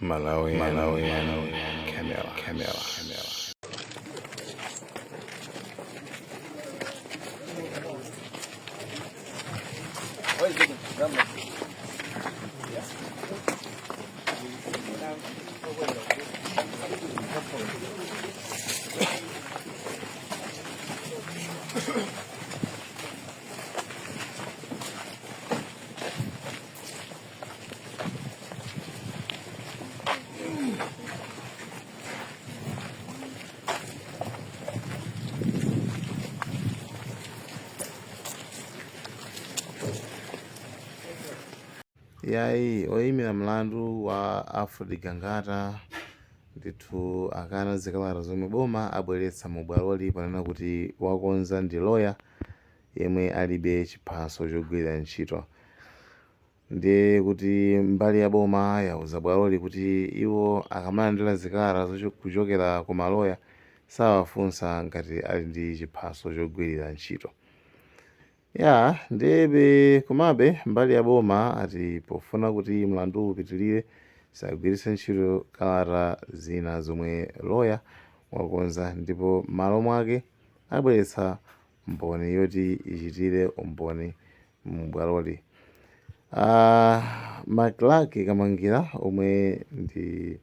Malawian Camera. Yayi oyimira mlandu wa Alfred Gangata ndithu akana zikalata zomwe boma abweretsa mu bwaloli panena kuti wakonza ndi lawyer yemwe alibe chiphaso chogwirira ntchito. Ndiye kuti mbali ya boma yauza bwaloli kuti iwo akamalandira zikalata kuchokera ku maloya sawafunsa ngati ali ndi chiphaso chogwirira ntchito. Ndebe komabe mbali ya boma ati pofuna kuti mlandu upitirire sagwiritse ntchito kalata zina zomwe lawyer wakonza, ndipo malo mwake abweretsa mboni yoti ichitire umboni mu bwaloli. Maclark Kamangira omwe ndi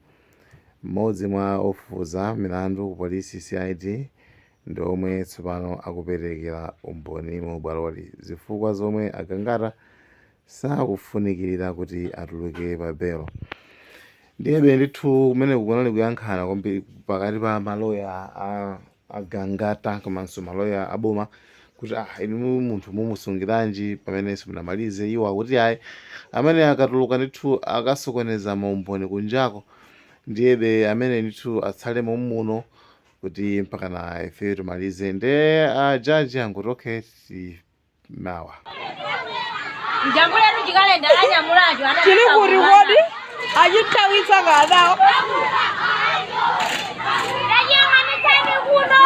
mmodzi mwa ofufuza milandu ku polisi CID ndi omwe tsopano akuperekera umboni mu bwaloli zifukwa zomwe Agangata sakufunikirira kuti atuluke pa belo. Ndiyebe ndithu kumene kukunali kuyankhana kwambiri pakati pa maloya Agangata komanso maloya aboma kuti inu munthu mumusungiranji pamene simunamalize. Iwo akuti ayi amene akatuluka ndithu akasokoneza maumboni kunjako, ndiyebe amene ndithu atsalemo muno kuti mpaka na ife tumalize. Nde jaji angutoke mawa njambula tujikalenda anyamulajo chili kuti kodi achitawitsa kadao ndanyang'anisani kuno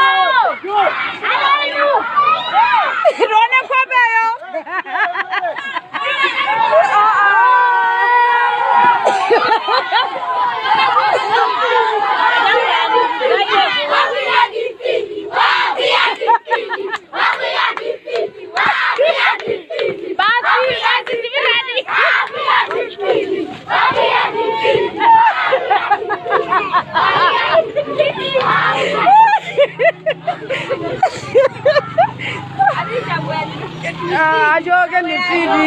aloinu tione kwapeyo ajoke ndifidi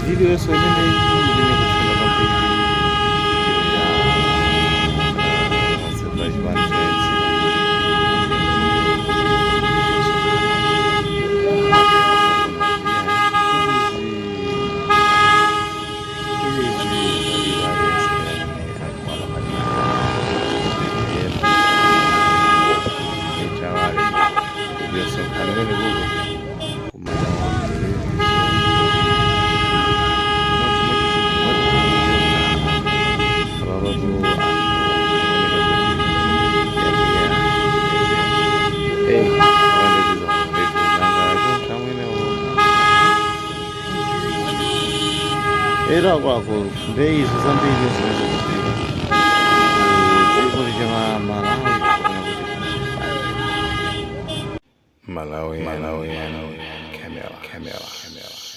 video so era kwako ndeizo zambiri zinozokutika dziko lichema Malawi Camera.